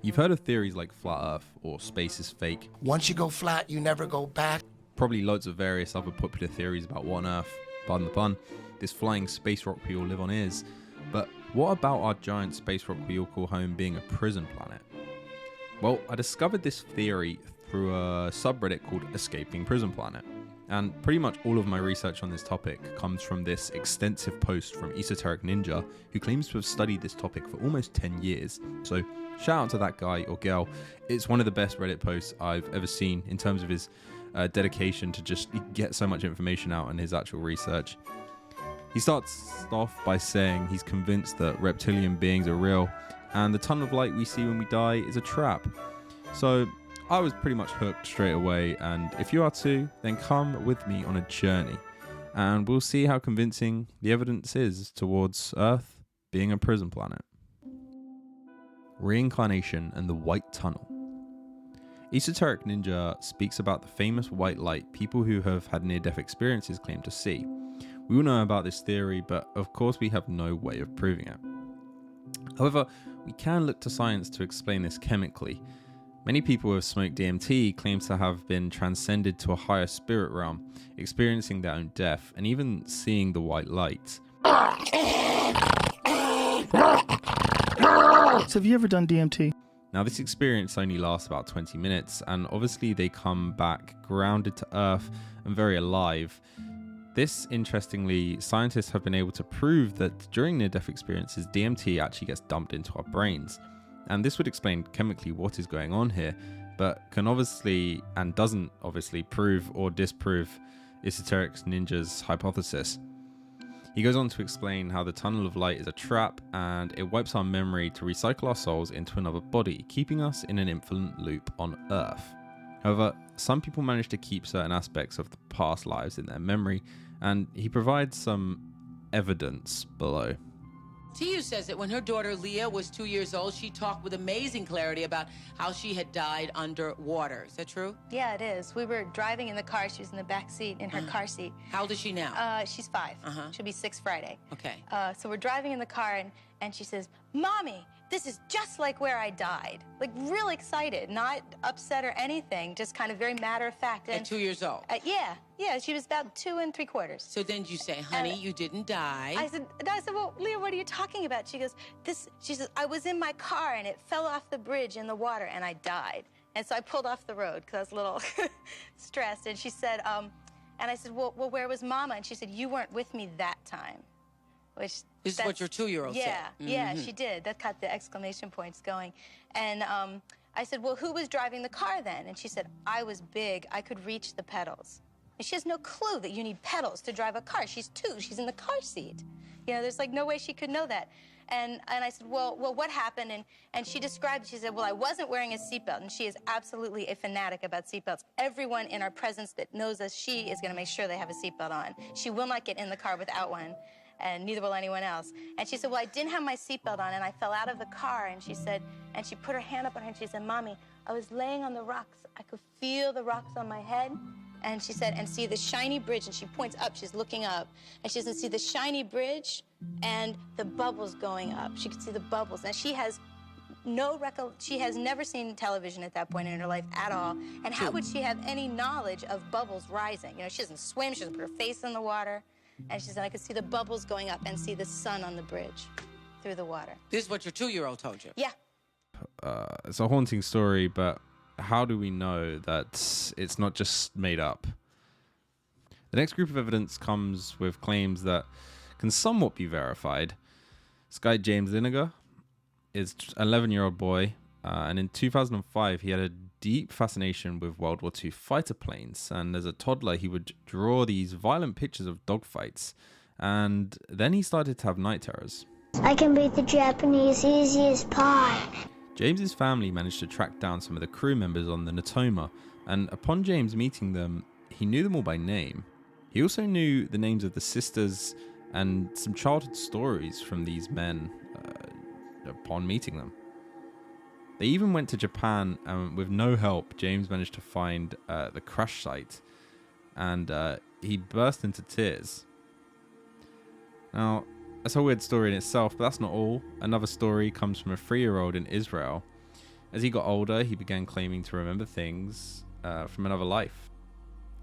You've heard of theories like flat earth or space is fake. Once you go flat, you never go back. Probably loads of various other popular theories about what on earth, pardon the pun, this flying space rock we all live on is. But what about our giant space rock we all call home being a prison planet? Well, I discovered this theory through a subreddit called EscapingPrisonPlanet. And pretty much all of my research on this topic comes from this extensive post from Esoteric Ninja, who claims to have studied this topic for almost 10 years. So shout out to that guy or girl. It's one of the best Reddit posts I've ever seen in terms of his dedication to just get so much information out and his actual research. He starts off by saying he's convinced that reptilian beings are real and the tunnel of light we see when we die is a trap. So I was pretty much hooked straight away, and if you are too, then come with me on a journey and we'll see how convincing the evidence is towards Earth being a prison planet. Reincarnation and the White Tunnel. Esoteric Ninja speaks about the famous white light people who have had near-death experiences claim to see. We all know about this theory, but of course we have no way of proving it. However, we can look to science to explain this chemically. Many people who have smoked DMT claim to have been transcended to a higher spirit realm, experiencing their own death, and even seeing the white light. So have you ever done DMT? Now, this experience only lasts about 20 minutes, and obviously they come back grounded to Earth and very alive. This, interestingly, scientists have been able to prove that during near-death experiences, DMT actually gets dumped into our brains. And this would explain chemically what is going on here, but can obviously, and doesn't obviously, prove or disprove Esoteric Ninja's hypothesis. He goes on to explain how the tunnel of light is a trap and it wipes our memory to recycle our souls into another body, keeping us in an infinite loop on Earth. However, some people manage to keep certain aspects of the past lives in their memory, and he provides some evidence below. Tiu says that when her daughter Leah was 2 years old, she talked with amazing clarity about how she had died underwater. Is that true? Yeah, it is. We were driving in the car. She was in the back seat, in her car seat. How old is she now? She's 5. She'll be 6 Friday. Okay. So we're driving in the car, and she says, "Mommy, this is just like where I died." Like, real excited, not upset or anything, just kind of very matter of fact. And, At 2 years old? Yeah, she was about 2 3/4. So then you say, honey, you didn't die. I said, well, Leah, what are you talking about? She goes, she says, I was in my car and it fell off the bridge in the water and I died. And so I pulled off the road because I was a little stressed. And she said, and I said, well, where was Mama? And she said, you weren't with me that time. Which This is what your 2-year-old said. Yeah, she did. That got the exclamation points going. And I said, well, who was driving the car then? And she said, I was big. I could reach the pedals. And she has no clue that you need pedals to drive a car. She's 2. She's in the car seat. You know, there's like no way she could know that. And I said, well, what happened? And she described, she said, well, I wasn't wearing a seatbelt. And she is absolutely a fanatic about seatbelts. Everyone in our presence that knows us, she is going to make sure they have a seatbelt on. She will not get in the car without one. And neither will anyone else. And she said, well, I didn't have my seatbelt on, and I fell out of the car. And she said, and she put her hand up on her, and she said, Mommy, I was laying on the rocks. I could feel the rocks on my head. And she said, and see the shiny bridge, and she points up, she's looking up, and she says, see the shiny bridge and the bubbles going up. She could see the bubbles. Now, she has she has never seen television at that point in her life at all. And how would she have any knowledge of bubbles rising? You know, she doesn't swim, she doesn't put her face in the water. And she said, I could see the bubbles going up and see the sun on the bridge through the water. This is what your 2-year-old told you? Yeah. It's a haunting story, but how do we know that it's not just made up? The next group of evidence comes with claims that can somewhat be verified. This guy, James Linegar, is an 11-year-old boy, and in 2005, he had a deep fascination with World War II fighter planes, and as a toddler, he would draw these violent pictures of dogfights, and then he started to have night terrors. I can beat the Japanese easy as pie. James's family managed to track down some of the crew members on the Natoma, and upon James meeting them, he knew them all by name. He also knew the names of the sisters and some childhood stories from these men upon meeting them. They even went to Japan, and with no help, James managed to find the crash site, and he burst into tears. Now, that's a weird story in itself, but that's not all. Another story comes from a 3-year-old in Israel, As he got older, he began claiming to remember things from another life,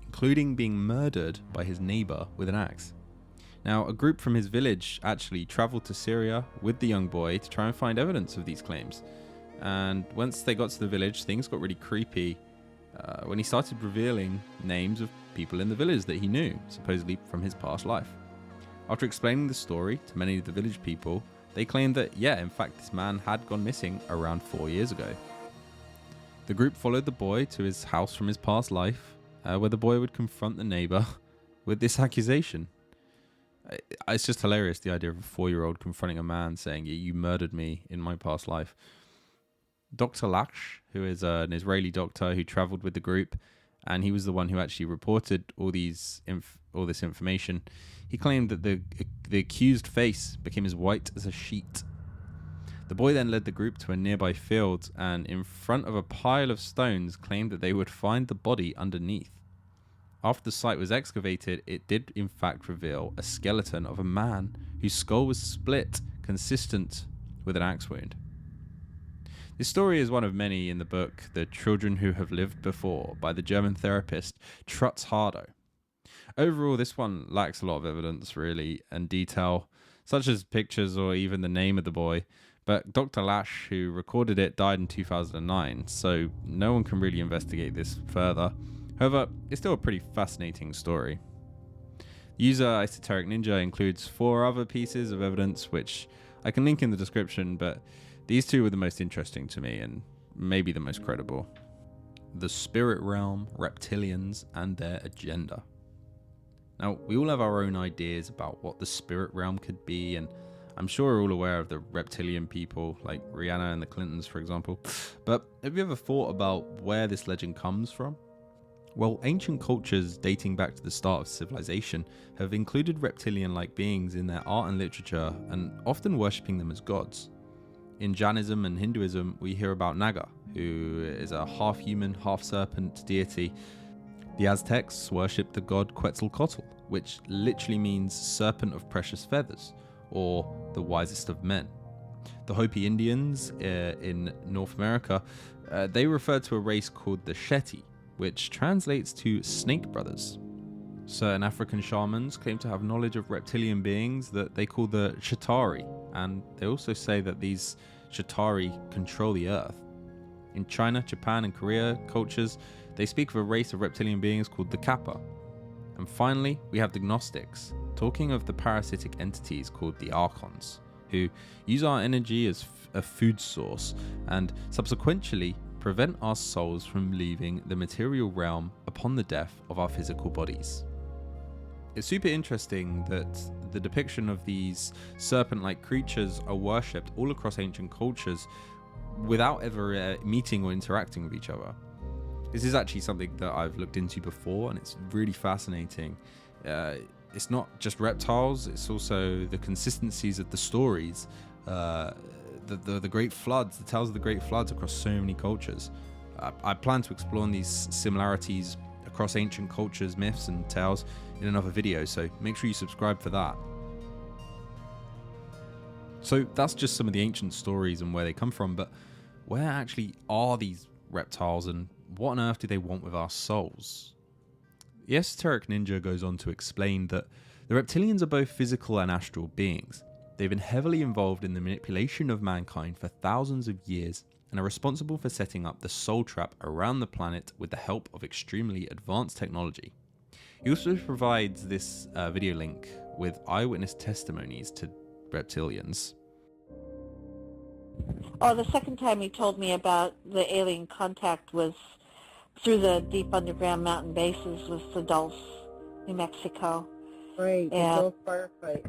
including being murdered by his neighbor with an axe. Now, a group from his village actually traveled to Syria with the young boy to try and find evidence of these claims. And once they got to the village, things got really creepy when he started revealing names of people in the village that he knew, supposedly from his past life. After explaining the story to many of the village people, they claimed that, yeah, in fact, this man had gone missing around 4 years ago. The group followed the boy to his house from his past life, where the boy would confront the neighbor with this accusation. It's just hilarious, the idea of a 4-year-old confronting a man saying, you murdered me in my past life. Dr. Lash, who is an Israeli doctor who traveled with the group, and he was the one who actually reported all this information, he claimed that the accused face became as white as a sheet. The boy then led the group to a nearby field, and in front of a pile of stones claimed that they would find the body underneath. After the site was excavated, it did in fact reveal a skeleton of a man whose skull was split, consistent with an axe wound. This story is one of many in the book The Children Who Have Lived Before by the German therapist Trutz Hardow. Overall, this one lacks a lot of evidence, really, and detail, such as pictures or even the name of the boy, but Dr. Lash, who recorded it, died in 2009, so no one can really investigate this further. However, it's still a pretty fascinating story. The user Esoteric Ninja includes 4 other pieces of evidence, which I can link in the description, but these 2 were the most interesting to me and maybe the most credible. The spirit realm, reptilians, and their agenda. Now, we all have our own ideas about what the spirit realm could be, and I'm sure we're all aware of the reptilian people, like Rihanna and the Clintons, for example. But have you ever thought about where this legend comes from? Well, ancient cultures dating back to the start of civilization have included reptilian-like beings in their art and literature, and often worshipping them as gods. In Jainism and Hinduism, we hear about Naga, who is a half-human, half-serpent deity. The Aztecs worshipped the god Quetzalcoatl, which literally means serpent of precious feathers, or the wisest of men. The Hopi Indians in North America, they refer to a race called the Shetty, which translates to snake brothers. Certain African shamans claim to have knowledge of reptilian beings that they call the Shatari, and they also say that these Shatari control the earth. In China, Japan, and Korea cultures, they speak of a race of reptilian beings called the Kappa. And finally, we have the Gnostics, talking of the parasitic entities called the Archons, who use our energy as a food source and subsequently prevent our souls from leaving the material realm upon the death of our physical bodies. It's super interesting that the depiction of these serpent-like creatures are worshipped all across ancient cultures without ever meeting or interacting with each other. This is actually something that I've looked into before, and it's really fascinating. It's not just reptiles, it's also the consistencies of the stories, the great floods, the tales of the great floods across so many cultures. I plan to explore these similarities across ancient cultures, myths, and tales in another video, so make sure you subscribe for that. So that's just some of the ancient stories and where they come from, but where actually are these reptiles, and what on earth do they want with our souls? The Esoteric Ninja goes on to explain that the reptilians are both physical and astral beings. They've been heavily involved in the manipulation of mankind for thousands of years and are responsible for setting up the soul trap around the planet with the help of extremely advanced technology. He also provides this video link with eyewitness testimonies to reptilians. Oh, the second time he told me about the alien contact was through the deep underground mountain bases with the Dulce, New Mexico. Right, the Dulce firefight.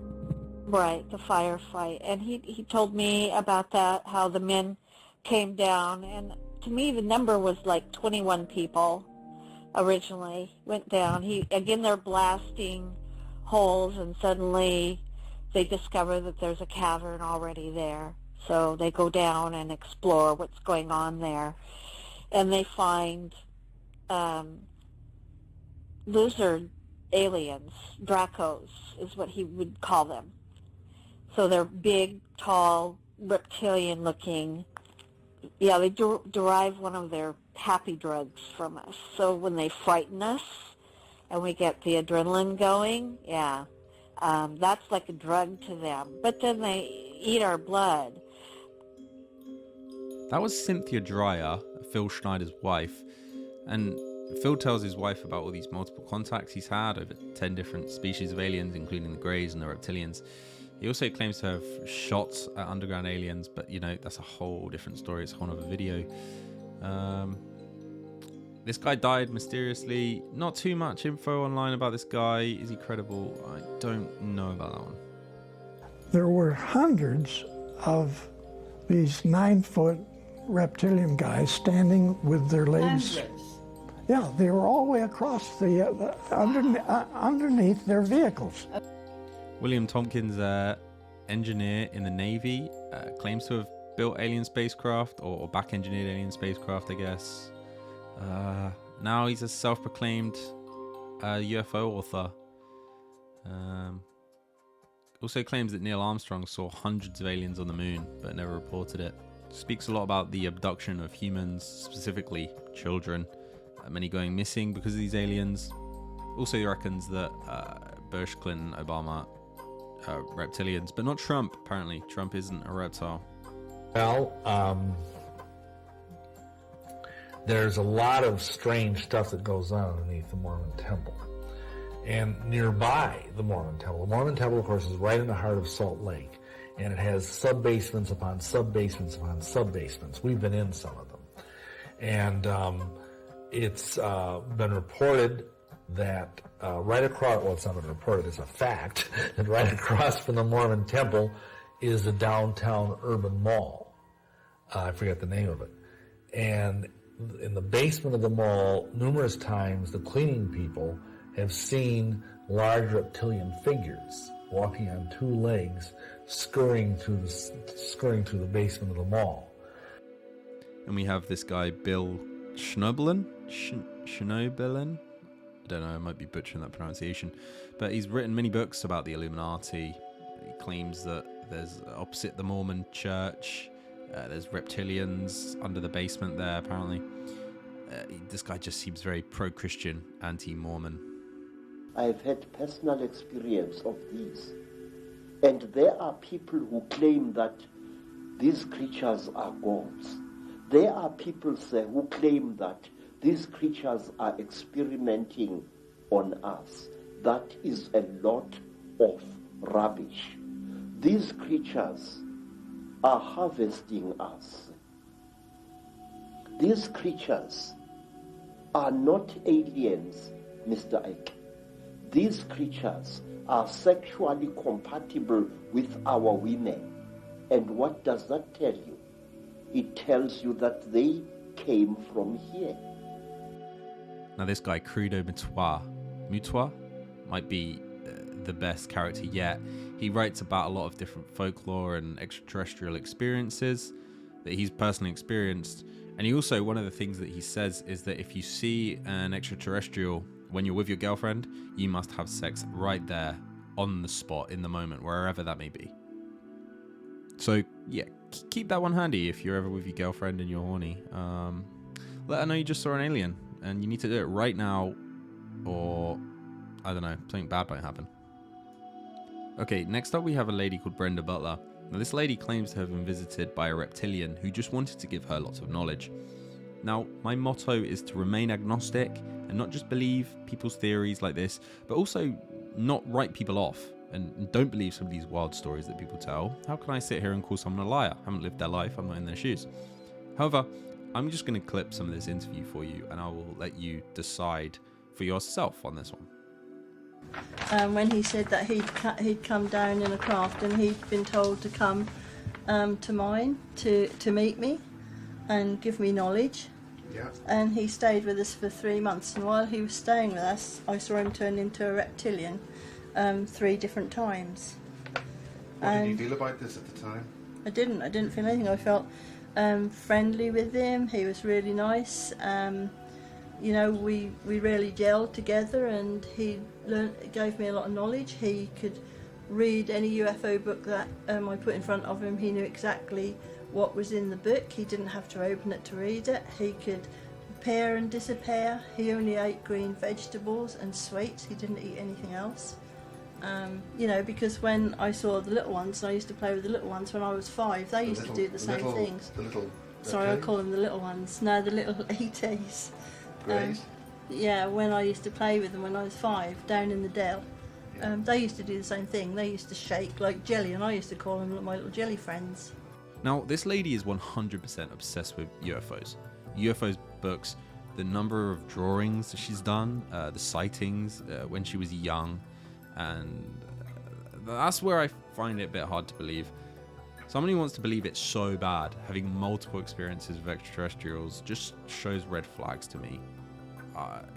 Right, the firefight. And he told me about that, how the men came down, and to me the number was like 21 people originally went down. They're blasting holes, and suddenly they discover that there's a cavern already there. So they go down and explore what's going on there, and they find lizard aliens, Dracos is what he would call them. So they're big, tall, reptilian-looking, Yeah, they derive one of their happy drugs from us. So when they frighten us and we get the adrenaline going, yeah, that's like a drug to them. But then they eat our blood. That was Cynthia Dreyer, Phil Schneider's wife, and Phil tells his wife about all these multiple contacts he's had over 10 different species of aliens, including the Greys and the reptilians. He also claims to have shots at underground aliens, but you know, that's a whole different story. It's a whole other video. This guy died mysteriously. Not too much info online about this guy. Is he credible? I don't know about that one. There were hundreds of these 9-foot reptilian guys standing with their legs. Hundreds. Yeah, they were all the way across the underneath their vehicles. William Tompkins, engineer in the Navy, claims to have built alien spacecraft or back-engineered alien spacecraft, I guess. Now he's a self-proclaimed UFO author. Also claims that Neil Armstrong saw hundreds of aliens on the moon, but never reported it. Speaks a lot about the abduction of humans, specifically children, many going missing because of these aliens. Also, he reckons that Bush, Clinton, Obama are reptilians, but not Trump, apparently. Trump isn't a reptile. Well, there's a lot of strange stuff that goes on underneath the Mormon temple. And nearby the Mormon temple, of course, is right in the heart of Salt Lake. And it has sub-basements upon sub-basements upon sub-basements. We've been in some of them. And it's been reported that right across, well, it's not been reported, it's a fact, that right across from the Mormon temple is the downtown urban mall. I forget the name of it. And in the basement of the mall, numerous times, the cleaning people have seen large reptilian figures walking on 2 legs, scurrying through the basement of the mall. And we have this guy, Bill Schnoebelen. Schnoebelen? I don't know, I might be butchering that pronunciation. But he's written many books about the Illuminati. He claims that there's, opposite the Mormon church, there's reptilians under the basement there, apparently. This guy just seems very pro-Christian, anti-Mormon. I've had personal experience of this. And there are people who claim that these creatures are gods. There are people who claim that these creatures are experimenting on us. That is a lot of rubbish. These creatures are harvesting us. These creatures are not aliens, Mr. Ike. These creatures are sexually compatible with our women. And what does that tell you? It tells you that they came from here. Now this guy, Crudo Mutua might be the best character yet. He writes about a lot of different folklore and extraterrestrial experiences that he's personally experienced. And he also, one of the things that he says is that if you see an extraterrestrial when you're with your girlfriend, you must have sex right there, on the spot, in the moment, wherever that may be. So, yeah, keep that one handy if you're ever with your girlfriend and you're horny. Let her know you just saw an alien, and you need to do it right now, or, I don't know, something bad might happen. Okay, next up we have a lady called Brenda Butler. Now, this lady claims to have been visited by a reptilian who just wanted to give her lots of knowledge. Now, my motto is to remain agnostic and not just believe people's theories like this, but also not write people off and don't believe some of these wild stories that people tell. How can I sit here and call someone a liar? I haven't lived their life, I'm not in their shoes. However, I'm just going to clip some of this interview for you and I will let you decide for yourself on this one. When he said that he'd come down in a craft and he'd been told to come to mine to meet me and give me knowledge. Yeah. And he stayed with us for 3 months, and while he was staying with us, I saw him turn into a reptilian 3 different times. What did you feel about this at the time? I didn't feel anything. I felt friendly with him. He was really nice. You know, we really gelled together, and he gave me a lot of knowledge. He could read any UFO book that I put in front of him. He knew exactly what was in the book. He didn't have to open it to read it. He could appear and disappear. He only ate green vegetables and sweets. He didn't eat anything else. You know, because when I saw the little ones, and I used to play with the little ones when I was 5, they used to do the same things. Sorry, I call them the little ones. No, the little ETs. Yeah, when I used to play with them when I was 5, down in the dell, they used to do the same thing. They used to shake like jelly, and I used to call them my little jelly friends. Now, this lady is 100% obsessed with UFOs. UFOs books, the number of drawings that she's done, the sightings when she was young, and that's where I find it a bit hard to believe. Someone who wants to believe it so bad, having multiple experiences with extraterrestrials, just shows red flags to me.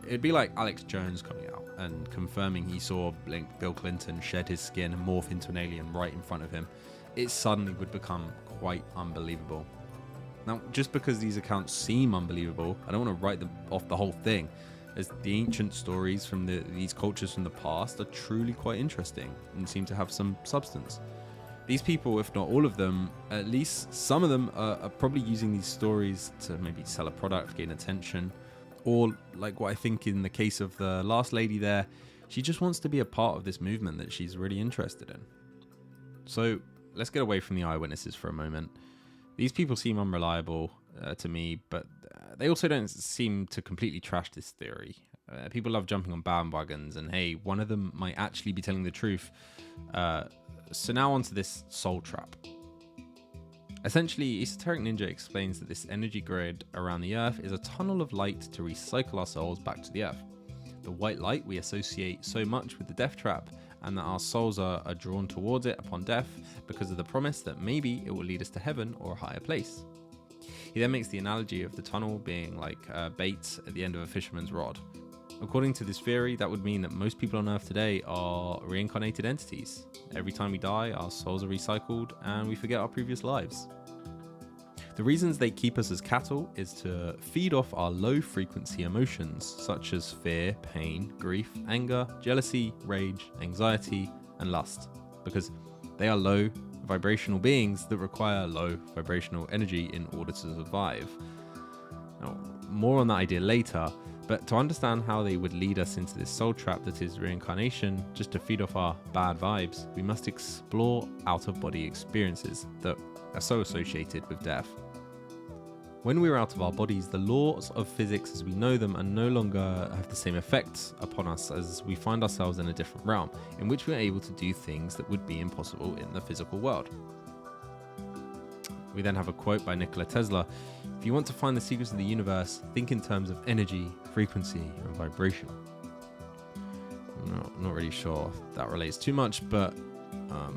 It'd be like Alex Jones coming out and confirming he saw Bill Clinton shed his skin and morph into an alien right in front of him. It suddenly would become quite unbelievable. Now, just because these accounts seem unbelievable, I don't want to write them off the whole thing, as the ancient stories from these cultures from the past are truly quite interesting and seem to have some substance. These people, if not all of them, at least some of them are probably using these stories to maybe sell a product, gain attention, or like what I think in the case of the last lady there, she just wants to be a part of this movement that she's really interested in. So let's get away from the eyewitnesses for a moment. These people seem unreliable to me, but they also don't seem to completely trash this theory. People love jumping on bandwagons, and hey, one of them might actually be telling the truth. So now onto this soul trap. Essentially, Esoteric Ninja explains that this energy grid around the Earth is a tunnel of light to recycle our souls back to the Earth. The white light we associate so much with the death trap, and that our souls are drawn towards it upon death because of the promise that maybe it will lead us to heaven or a higher place. He then makes the analogy of the tunnel being like bait at the end of a fisherman's rod. According to this theory, that would mean that most people on Earth today are reincarnated entities. Every time we die, our souls are recycled and we forget our previous lives. The reasons they keep us as cattle is to feed off our low frequency emotions such as fear, pain, grief, anger, jealousy, rage, anxiety, and lust, because they are low vibrational beings that require low vibrational energy in order to survive. Now, more on that idea later, but to understand how they would lead us into this soul trap that is reincarnation just to feed off our bad vibes, we must explore out-of-body experiences that are so associated with death. When we are out of our bodies, the laws of physics as we know them are no longer have the same effects upon us, as we find ourselves in a different realm, in which we are able to do things that would be impossible in the physical world. We then have a quote by Nikola Tesla: "If you want to find the secrets of the universe, think in terms of energy, frequency, and vibration." Not really sure if that relates too much, but I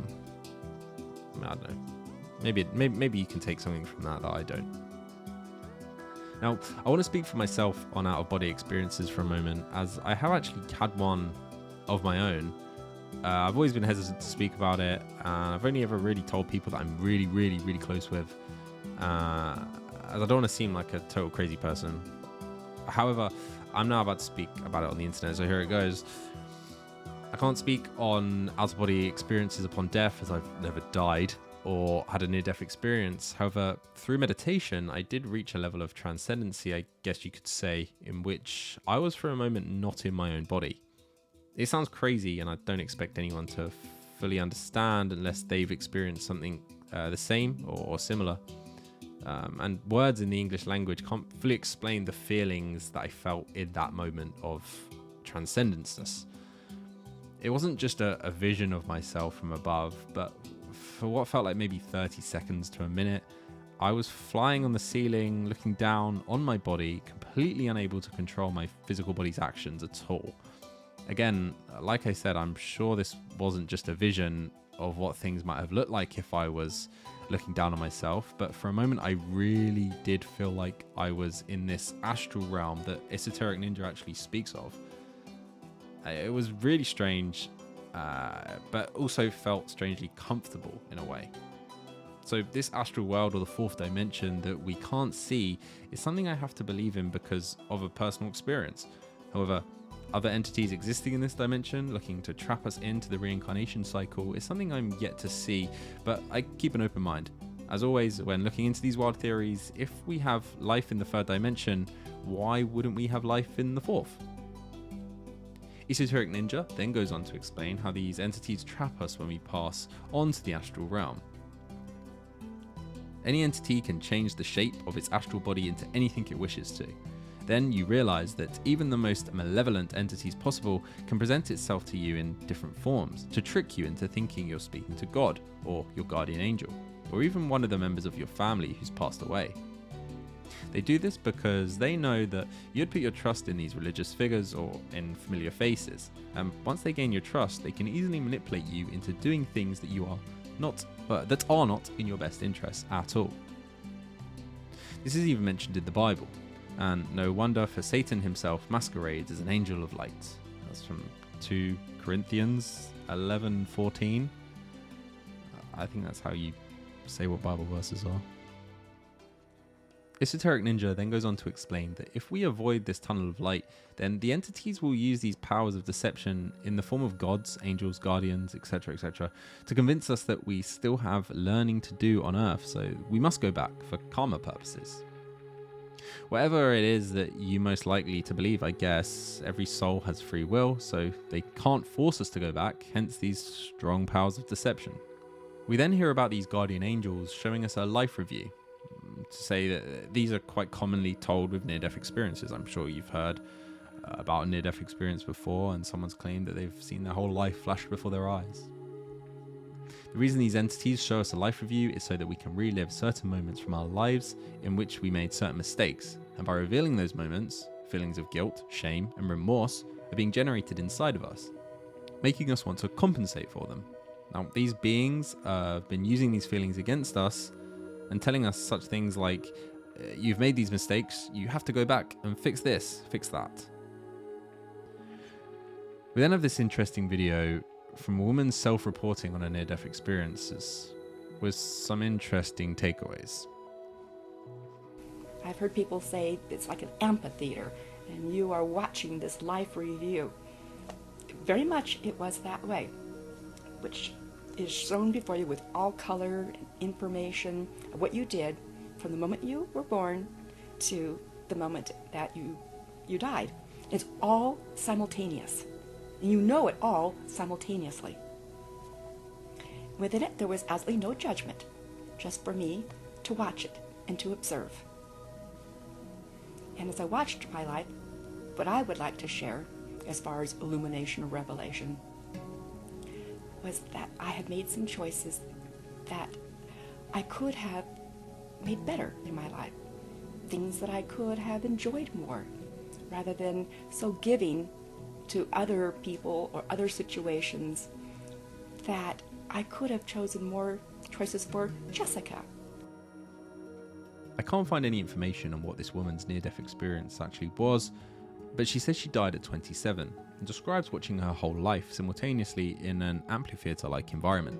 don't know. Maybe you can take something from that I don't. Now, I want to speak for myself on out-of-body experiences for a moment, as I have actually had one of my own. I've always been hesitant to speak about it, and I've only ever really told people that I'm really, really, really close with, as I don't want to seem like a total crazy person. However, I'm now about to speak about it on the internet, so here it goes. I can't speak on out-of-body experiences upon death, as I've never died or had a near-death experience. However, through meditation, I did reach a level of transcendency, I guess you could say, in which I was for a moment not in my own body. It sounds crazy, and I don't expect anyone to fully understand unless they've experienced something the same or similar. And words in the English language can't fully explain the feelings that I felt in that moment of transcendence. It wasn't just a vision of myself from above, but for what felt like maybe 30 seconds to a minute, I was flying on the ceiling, looking down on my body, completely unable to control my physical body's actions at all. Again, like I said, I'm sure this wasn't just a vision of what things might have looked like if I was looking down on myself, but for a moment I really did feel like I was in this astral realm that Esoteric Ninja actually speaks of. It was really strange, but also felt strangely comfortable in a way. So this astral world, or the fourth dimension that we can't see, is something I have to believe in because of a personal experience. However, other entities existing in this dimension, looking to trap us into the reincarnation cycle, is something I'm yet to see, but I keep an open mind. As always, when looking into these wild theories, if we have life in the third dimension, why wouldn't we have life in the fourth? Esoteric Ninja then goes on to explain how these entities trap us when we pass onto the astral realm. Any entity can change the shape of its astral body into anything it wishes to. Then you realise that even the most malevolent entities possible can present itself to you in different forms to trick you into thinking you're speaking to God, or your guardian angel, or even one of the members of your family who's passed away. They do this because they know that you'd put your trust in these religious figures or in familiar faces, and once they gain your trust, they can easily manipulate you into doing things that that are not in your best interests at all. This is even mentioned in the Bible, and no wonder, for Satan himself masquerades as an angel of light. That's from 2 Corinthians 11:14. I think that's how you say what Bible verses are. Esoteric Ninja then goes on to explain that if we avoid this tunnel of light, then the entities will use these powers of deception in the form of gods, angels, guardians, etc., etc., to convince us that we still have learning to do on Earth, so we must go back for karma purposes. Whatever it is that you most likely to believe, I guess, every soul has free will, so they can't force us to go back, hence these strong powers of deception. We then hear about these guardian angels showing us a life review, to say that these are quite commonly told with near-death experiences. I'm sure you've heard about a near-death experience before, and someone's claimed that they've seen their whole life flash before their eyes. The reason these entities show us a life review is so that we can relive certain moments from our lives in which we made certain mistakes, and by revealing those moments, feelings of guilt, shame, and remorse are being generated inside of us, making us want to compensate for them. Now, these beings have been using these feelings against us and telling us such things like, you've made these mistakes, you have to go back and fix this, fix that. We then have this interesting video from a woman self-reporting on her near-death experiences with some interesting takeaways. I've heard people say it's like an amphitheater and you are watching this life review. Very much it was that way, which is shown before you with all color and information of what you did from the moment you were born to the moment that you died. It's all simultaneous. And you know it all simultaneously. Within it, there was absolutely no judgment, just for me to watch it and to observe. And as I watched my life, what I would like to share as far as illumination or revelation was that I had made some choices that I could have made better in my life. Things that I could have enjoyed more, rather than so giving to other people or other situations, that I could have chosen more choices for Jessica. I can't find any information on what this woman's near-death experience actually was, but she says she died at 27 and describes watching her whole life simultaneously in an amphitheater-like environment.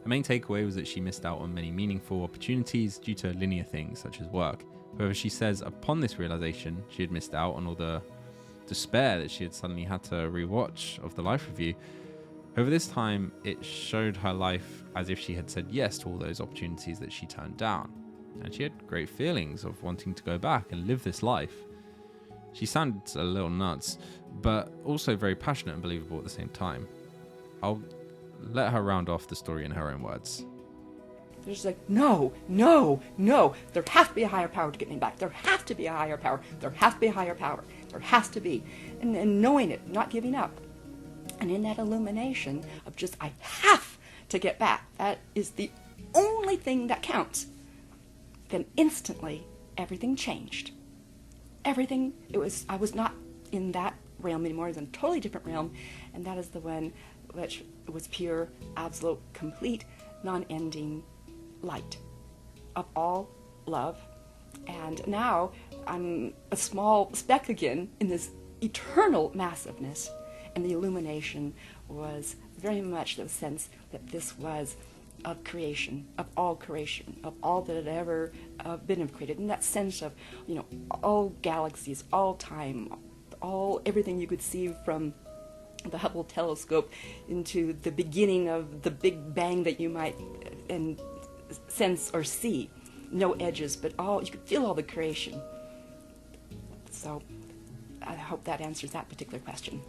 Her main takeaway was that she missed out on many meaningful opportunities due to linear things such as work. However, she says upon this realization, she had missed out on all the despair that she had suddenly had to rewatch of the life review. However, this time it showed her life as if she had said yes to all those opportunities that she turned down, and she had great feelings of wanting to go back and live this life. She sounded a little nuts, but also very passionate and believable at the same time. I'll let her round off the story in her own words. There's like, no, no, no. There has to be a higher power to get me back. There has to be a higher power. There has to be a higher power. There has to be. And knowing it, not giving up. And in that illumination of just, I have to get back. That is the only thing that counts. Then instantly, everything changed. Everything, I was not in that realm anymore. I was in a totally different realm. And that is the one which was pure, absolute, complete, non-ending light of all love. And now I'm a small speck again in this eternal massiveness. And the illumination was very much the sense that this was of creation, of all that had ever been created. And that sense of, all galaxies, all time, everything you could see from the Hubble telescope into the beginning of the Big Bang that you might, and sense or see. No edges, but you could feel all the creation. So I hope that answers that particular question.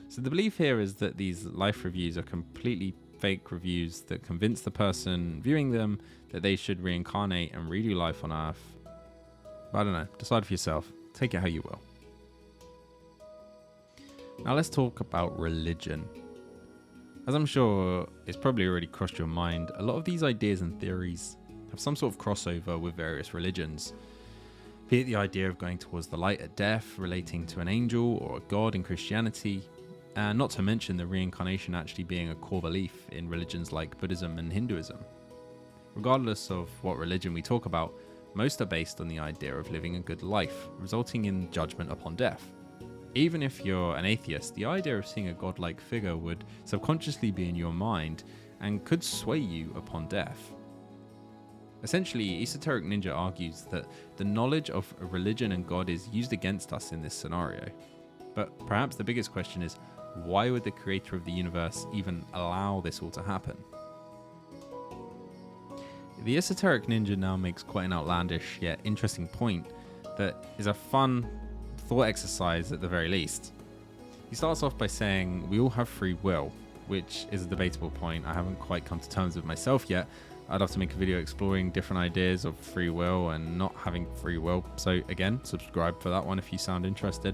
So the belief here is that these life reviews are completely fake reviews that convince the person viewing them that they should reincarnate and redo life on Earth. But I don't know, decide for yourself. Take it how you will. Now let's talk about religion. As I'm sure it's probably already crossed your mind, a lot of these ideas and theories have some sort of crossover with various religions. Be it the idea of going towards the light at death, relating to an angel or a god in Christianity, and not to mention the reincarnation actually being a core belief in religions like Buddhism and Hinduism. Regardless of what religion we talk about, most are based on the idea of living a good life, resulting in judgment upon death. Even if you're an atheist, the idea of seeing a godlike figure would subconsciously be in your mind and could sway you upon death. Essentially, Esoteric Ninja argues that the knowledge of a religion and God is used against us in this scenario. But perhaps the biggest question is, why would the creator of the universe even allow this all to happen? The Esoteric Ninja now makes quite an outlandish yet interesting point that is a fun thought exercise at the very least. He starts off by saying we all have free will, which is a debatable point I haven't quite come to terms with myself yet. I'd love to make a video exploring different ideas of free will and not having free will, so again, subscribe for that one if you sound interested.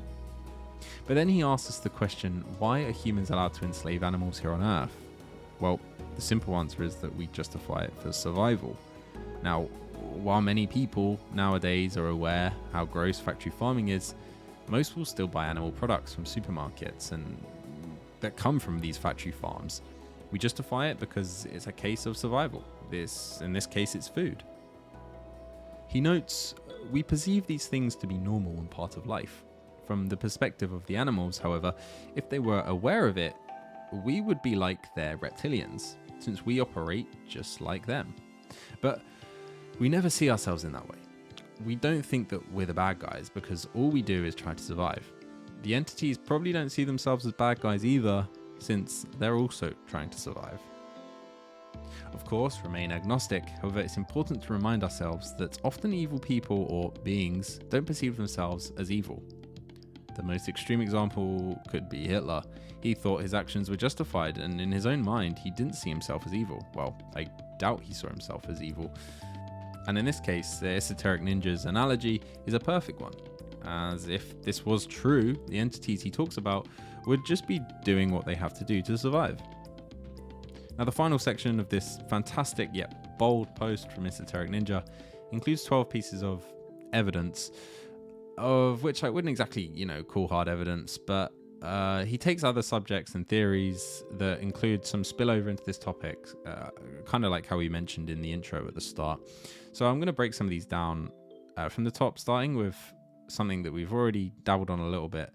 But then he asks us the question, why are humans allowed to enslave animals here on Earth? Well, the simple answer is that we justify it for survival. Now, while many people nowadays are aware how gross factory farming is, most will still buy animal products from supermarkets and that come from these factory farms. We justify it because it's a case of survival. In this case, it's food. He notes, we perceive these things to be normal and part of life. From the perspective of the animals, however, if they were aware of it, we would be like their reptilians, since we operate just like them. But we never see ourselves in that way. We don't think that we're the bad guys because all we do is try to survive. The entities probably don't see themselves as bad guys either, since they're also trying to survive. Of course, remain agnostic, however it's important to remind ourselves that often evil people or beings don't perceive themselves as evil. The most extreme example could be Hitler. He thought his actions were justified, and in his own mind he didn't see himself as evil. Well, I doubt he saw himself as evil. And in this case, the Esoteric Ninja's analogy is a perfect one, as if this was true, the entities he talks about would just be doing what they have to do to survive. Now, the final section of this fantastic yet bold post from Esoteric Ninja includes 12 pieces of evidence, of which I wouldn't exactly, call hard evidence, but he takes other subjects and theories that include some spillover into this topic, kind of like how we mentioned in the intro at the start. So I'm going to break some of these down from the top, starting with something that we've already dabbled on a little bit,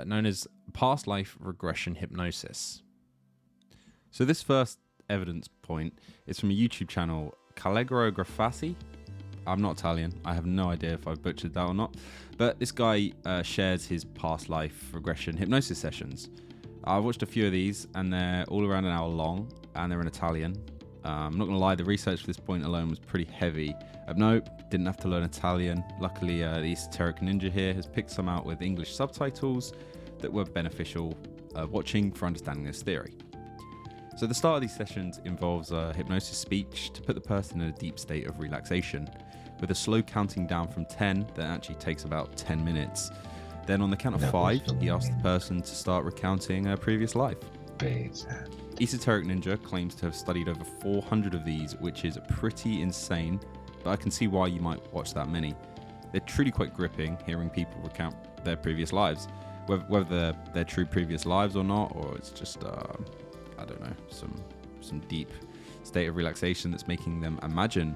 known as past life regression hypnosis. So this first evidence point is from a YouTube channel, Callegro Grafassi. I'm not Italian. I have no idea if I've butchered that or not. But this guy shares his past life regression hypnosis sessions. I've watched a few of these and they're all around an hour long and they're in Italian. I'm not going to lie, the research for this point alone was pretty heavy. No, didn't have to learn Italian. Luckily, the Esoteric Ninja here has picked some out with English subtitles that were beneficial watching for understanding this theory. So the start of these sessions involves a hypnosis speech to put the person in a deep state of relaxation, with a slow counting down from 10 that actually takes about 10 minutes. Then on the count of 5, he asks the person to start recounting a previous life. Esoteric Ninja claims to have studied over 400 of these, which is pretty insane, but I can see why you might watch that many. They're truly quite gripping, hearing people recount their previous lives, whether they're true previous lives or not, or it's just I don't know, some deep state of relaxation that's making them imagine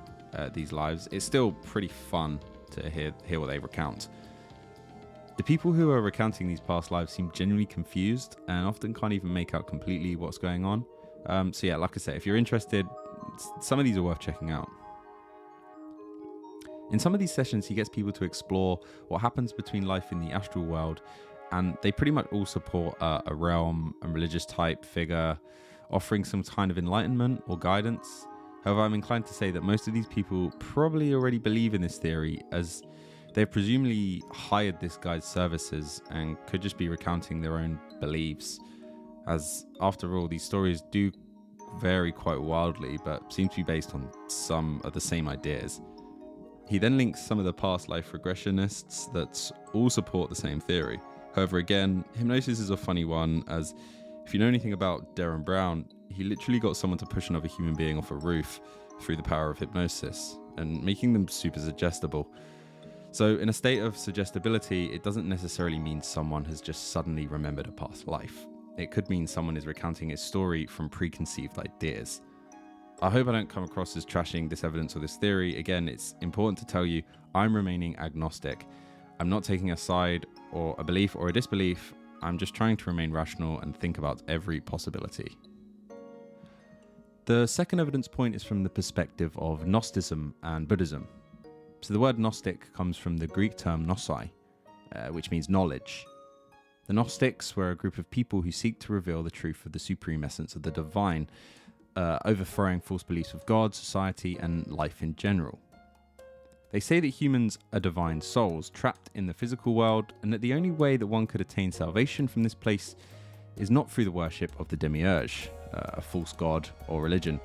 these lives. It's still pretty fun to hear what they recount. The people who are recounting these past lives seem genuinely confused and often can't even make out completely what's going on. So yeah, like I say, if you're interested, some of these are worth checking out. In some of these sessions, he gets people to explore what happens between life in the astral world, and they pretty much all support a realm and religious type figure offering some kind of enlightenment or guidance. However, I'm inclined to say that most of these people probably already believe in this theory, as they've presumably hired this guy's services and could just be recounting their own beliefs, as after all, these stories do vary quite wildly but seem to be based on some of the same ideas. He then links some of the past life regressionists that all support the same theory. However, again, hypnosis is a funny one, as if you know anything about Derren Brown, he literally got someone to push another human being off a roof through the power of hypnosis and making them super suggestible. So in a state of suggestibility, it doesn't necessarily mean someone has just suddenly remembered a past life. It could mean someone is recounting a story from preconceived ideas. I hope I don't come across as trashing this evidence or this theory. Again, it's important to tell you I'm remaining agnostic. I'm not taking a side or a belief or a disbelief. I'm just trying to remain rational and think about every possibility. The second evidence point is from the perspective of Gnosticism and Buddhism. So the word Gnostic comes from the Greek term gnosai, which means knowledge. The Gnostics were a group of people who seek to reveal the truth of the supreme essence of the divine, overthrowing false beliefs of God, society, and life in general. They say that humans are divine souls trapped in the physical world, and that the only way that one could attain salvation from this place is not through the worship of the demiurge, a false god or religion,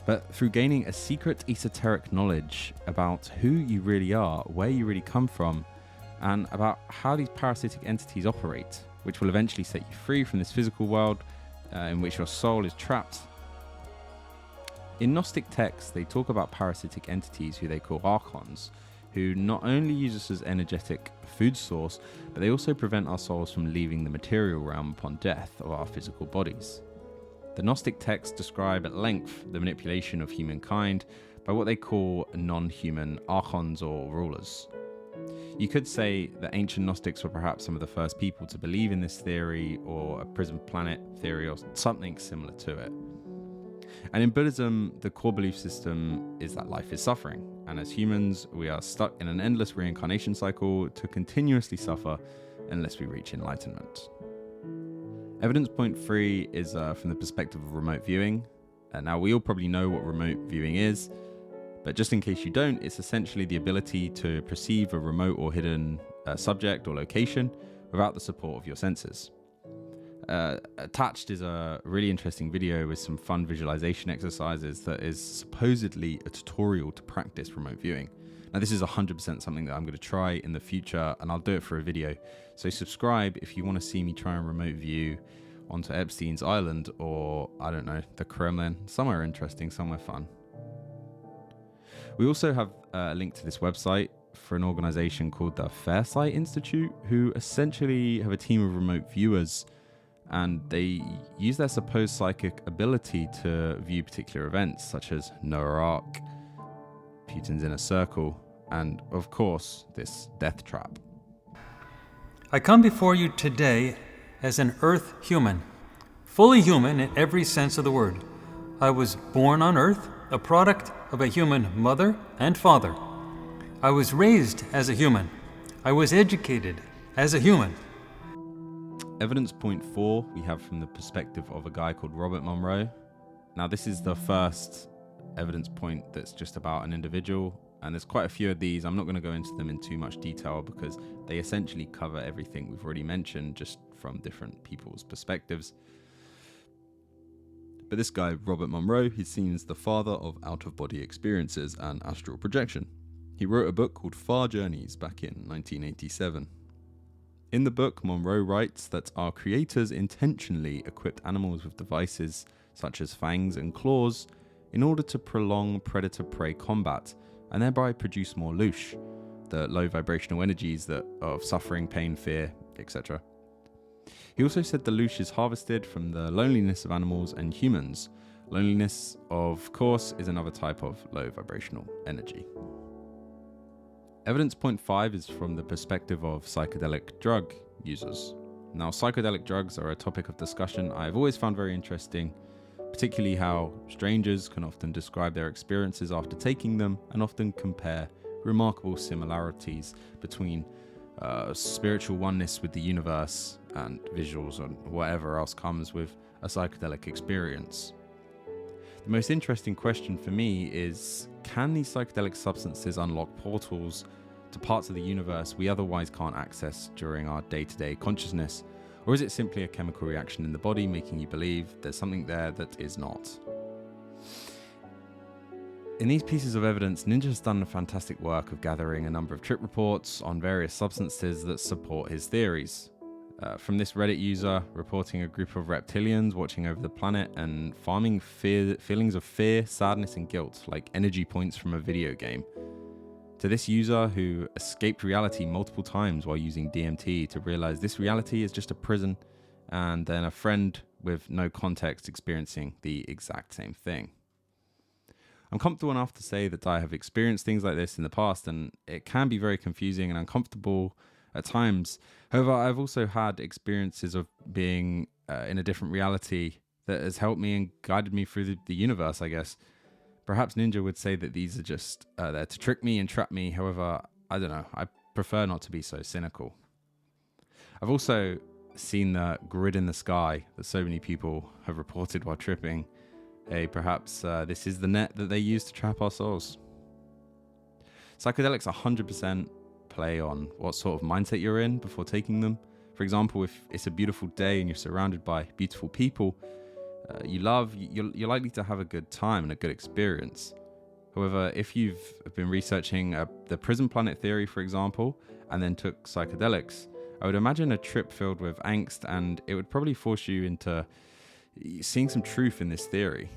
but through gaining a secret esoteric knowledge about who you really are, where you really come from, and about how these parasitic entities operate, which will eventually set you free from this physical world in which your soul is trapped. In Gnostic texts, they talk about parasitic entities who they call archons, who not only use us as energetic food source, but they also prevent our souls from leaving the material realm upon death of our physical bodies. The Gnostic texts describe at length the manipulation of humankind by what they call non-human archons or rulers. You could say that ancient Gnostics were perhaps some of the first people to believe in this theory, or a prison planet theory, or something similar to it. And in Buddhism, the core belief system is that life is suffering, and as humans, we are stuck in an endless reincarnation cycle to continuously suffer unless we reach enlightenment. Evidence point 3 is from the perspective of remote viewing. Now, we all probably know what remote viewing is, but just in case you don't, it's essentially the ability to perceive a remote or hidden subject or location without the support of your senses. Attached is a really interesting video with some fun visualization exercises that is supposedly a tutorial to practice remote viewing. Now, this is 100% something that I'm going to try in the future, and I'll do it for a video. So subscribe if you want to see me try and remote view onto Epstein's Island, or, I don't know, the Kremlin, somewhere interesting, somewhere fun. We also have a link to this website for an organization called the Farsight Institute, who essentially have a team of remote viewers, and they use their supposed psychic ability to view particular events such as Noah's Ark, Putin's inner circle, and of course this death trap. I come before you today as an Earth human, fully human in every sense of the word. I was born on Earth, a product of a human mother and father. I was raised as a human. I was educated as a human. Evidence point 4 we have from the perspective of a guy called Robert Monroe. Now, this is the first evidence point that's just about an individual, and there's quite a few of these. I'm not going to go into them in too much detail because they essentially cover everything we've already mentioned, just from different people's perspectives. But this guy, Robert Monroe, he's seen as the father of out-of-body experiences and astral projection. He wrote a book called Far Journeys back in 1987. In the book, Monroe writes that our creators intentionally equipped animals with devices such as fangs and claws in order to prolong predator-prey combat and thereby produce more loosh, the low vibrational energies that of suffering, pain, fear, etc. He also said the loosh is harvested from the loneliness of animals and humans. Loneliness, of course, is another type of low vibrational energy. Evidence point 5 is from the perspective of psychedelic drug users. Now, psychedelic drugs are a topic of discussion I've always found very interesting, particularly how strangers can often describe their experiences after taking them and often compare remarkable similarities between spiritual oneness with the universe and visuals and whatever else comes with a psychedelic experience. The most interesting question for me is, can these psychedelic substances unlock portals to parts of the universe we otherwise can't access during our day-to-day consciousness? Or is it simply a chemical reaction in the body making you believe there's something there that is not? In these pieces of evidence, Ninja has done a fantastic work of gathering a number of trip reports on various substances that support his theories. From this Reddit user reporting a group of reptilians watching over the planet and farming feelings of fear, sadness and guilt like energy points from a video game, to this user who escaped reality multiple times while using DMT to realize this reality is just a prison, and then a friend with no context experiencing the exact same thing. I'm comfortable enough to say that I have experienced things like this in the past, and it can be very confusing and uncomfortable at times. However, I've also had experiences of being in a different reality that has helped me and guided me through the universe, I guess. Perhaps Ninja would say that these are just there to trick me and trap me. However, I don't know. I prefer not to be so cynical. I've also seen the grid in the sky that so many people have reported while tripping. Hey, perhaps this is the net that they use to trap our souls. Psychedelics 100% play on what sort of mindset you're in before taking them. For example, if it's a beautiful day and you're surrounded by beautiful people you love, you're likely to have a good time and a good experience. However, if you've been researching the Prison Planet theory, for example, and then took psychedelics, I would imagine a trip filled with angst, and it would probably force you into seeing some truth in this theory.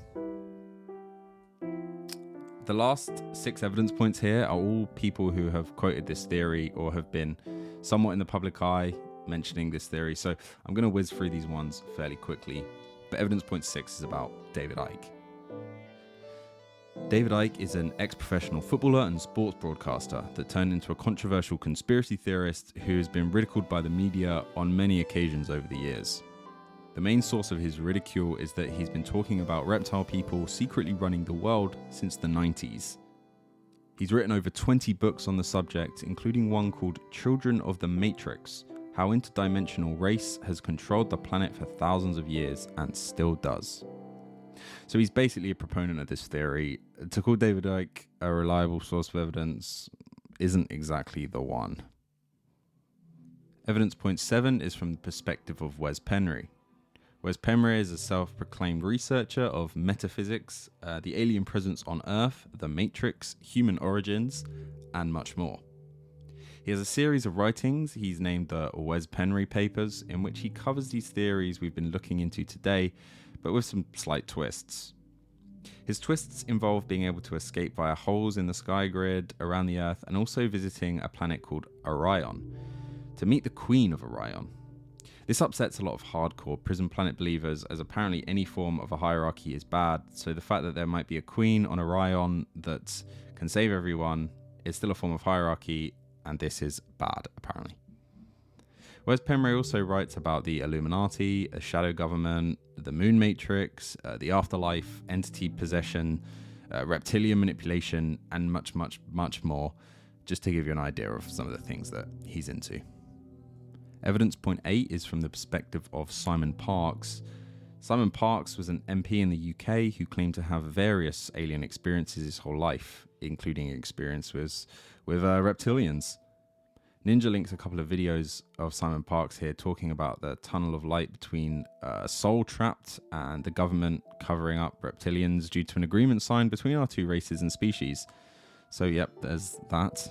The last 6 evidence points here are all people who have quoted this theory or have been somewhat in the public eye mentioning this theory, so I'm going to whiz through these ones fairly quickly. But evidence point 6 is about David Icke. David Icke is an ex-professional footballer and sports broadcaster that turned into a controversial conspiracy theorist who has been ridiculed by the media on many occasions over the years. The main source of his ridicule is that he's been talking about reptile people secretly running the world since the 90s. He's written over 20 books on the subject, including one called Children of the Matrix: How Interdimensional Race Has Controlled the Planet for Thousands of Years and Still Does. So he's basically a proponent of this theory. To call David Icke a reliable source of evidence isn't exactly the one. Evidence point 7 is from the perspective of Wes Penry. Wes Penry is a self-proclaimed researcher of metaphysics, the alien presence on Earth, the Matrix, human origins, and much more. He has a series of writings he's named the Wes Penry Papers, in which he covers these theories we've been looking into today, but with some slight twists. His twists involve being able to escape via holes in the sky grid around the Earth, and also visiting a planet called Orion to meet the Queen of Orion. This upsets a lot of hardcore Prison Planet believers, as apparently any form of a hierarchy is bad, so the fact that there might be a queen on Orion that can save everyone is still a form of hierarchy, and this is bad, apparently. Wes Penry also writes about the Illuminati, a shadow government, the moon matrix, the afterlife, entity possession, reptilian manipulation, and much, much, much more, just to give you an idea of some of the things that he's into. Evidence point 8 is from the perspective of Simon Parkes. Simon Parkes was an MP in the UK who claimed to have various alien experiences his whole life, including experience with reptilians. Ninja links a couple of videos of Simon Parkes here talking about the tunnel of light between a soul trapped and the government covering up reptilians due to an agreement signed between our two races and species. So yep, there's that.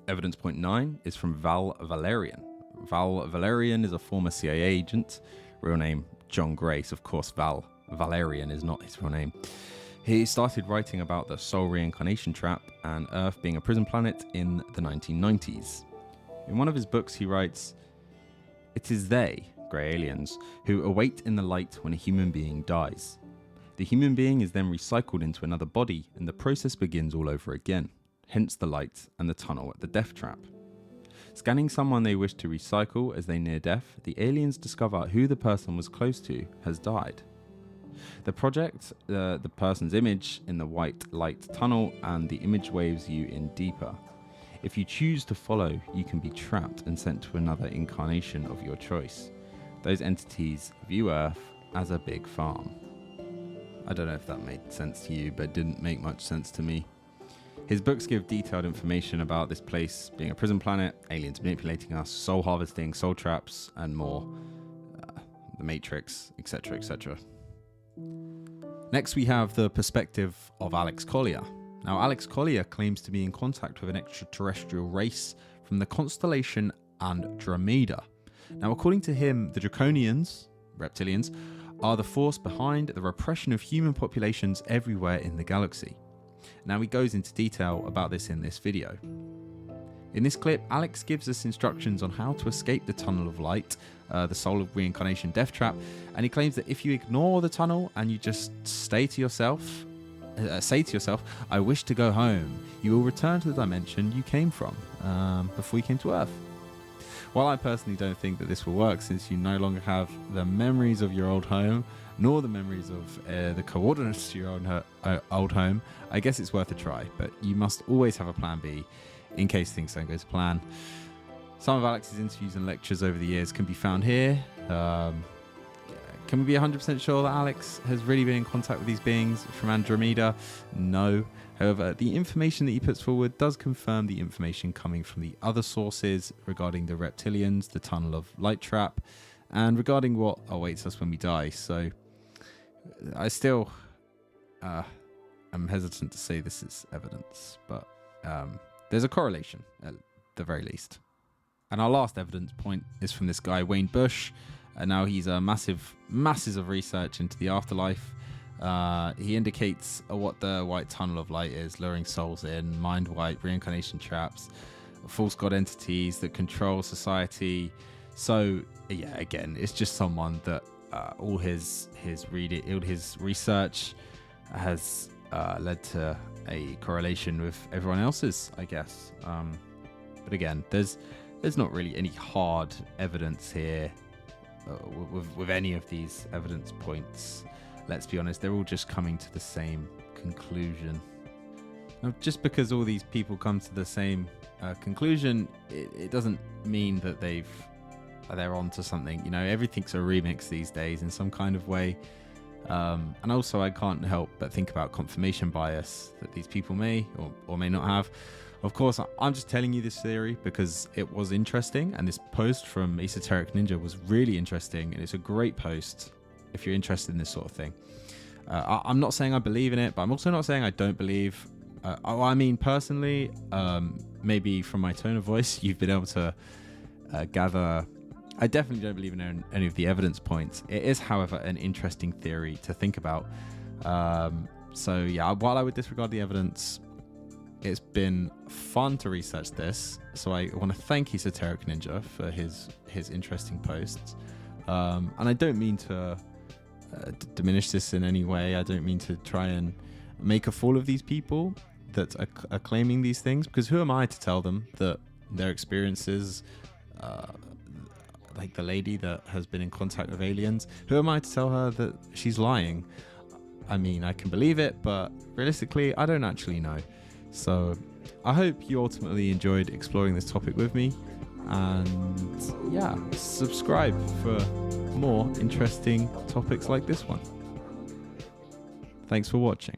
Evidence point 9 is from Val Valerian. Val Valerian is a former CIA agent, real name John Grace. Of course, Val Valerian is not his real name. He started writing about the soul reincarnation trap and Earth being a prison planet in the 1990s. In one of his books, he writes, "It is they, grey aliens, who await in the light when a human being dies. The human being is then recycled into another body, and the process begins all over again, hence the light and the tunnel at the death trap. Scanning someone they wish to recycle as they near death, the aliens discover who the person was close to has died. They project the person's image in the white light tunnel, and the image waves you in deeper. If you choose to follow, you can be trapped and sent to another incarnation of your choice. Those entities view Earth as a big farm." I don't know if that made sense to you, but it didn't make much sense to me. His books give detailed information about this place being a prison planet, aliens manipulating us, soul harvesting, soul traps, and more. The Matrix, etc., etc. Next, we have the perspective of Alex Collier. Now, Alex Collier claims to be in contact with an extraterrestrial race from the constellation Andromeda. Now, according to him, the Draconians, reptilians, are the force behind the repression of human populations everywhere in the galaxy. Now, he goes into detail about this in this video. In this clip, Alex gives us instructions on how to escape the tunnel of light, the soul of reincarnation death trap, and he claims that if you ignore the tunnel and you just say to yourself, I wish to go home, you will return to the dimension you came from before you came to Earth. While I personally don't think that this will work, since you no longer have the memories of your old home, nor the memories of the coordinates to your old home, I guess it's worth a try, but you must always have a plan B in case things don't go to plan. Some of Alex's interviews and lectures over the years can be found here. Can we be 100% sure that Alex has really been in contact with these beings from Andromeda? No. However, the information that he puts forward does confirm the information coming from the other sources regarding the reptilians, the tunnel of light trap, and regarding what awaits us when we die. So I still am hesitant to say this is evidence, but there's a correlation at the very least. And our last evidence point is from this guy, Wayne Bush. Now he's a masses of research into the afterlife. He indicates what the white tunnel of light is, luring souls in, mind wipe, reincarnation traps, false god entities that control society. So yeah, again, it's just someone that all his research has led to a correlation with everyone else's, I guess. But again, there's not really any hard evidence here with any of these evidence points. Let's be honest, they're all just coming to the same conclusion. Now, just because all these people come to the same conclusion, it doesn't mean that they're onto something. You know, everything's a remix these days in some kind of way. And also, I can't help but think about confirmation bias that these people may or may not have. Of course, I'm just telling you this theory because it was interesting, and this post from Esoteric Ninja was really interesting, and it's a great post if you're interested in this sort of thing. I'm not saying I believe in it, but I'm also not saying I don't believe. I mean, personally, maybe from my tone of voice, you've been able to gather. I definitely don't believe in any of the evidence points. It is, however, an interesting theory to think about. So yeah, while I would disregard the evidence, it's been fun to research this. So I want to thank Esoteric Ninja for his interesting posts. And I don't mean to diminish this in any way. I don't mean to try and make a fool of these people that are claiming these things, because who am I to tell them that their experiences, like the lady that has been in contact with aliens, who am I to tell her that she's lying? I mean, I can believe it, but realistically, I don't actually know. So I hope you ultimately enjoyed exploring this topic with me, and yeah, subscribe for more interesting topics like this one. Thanks for watching.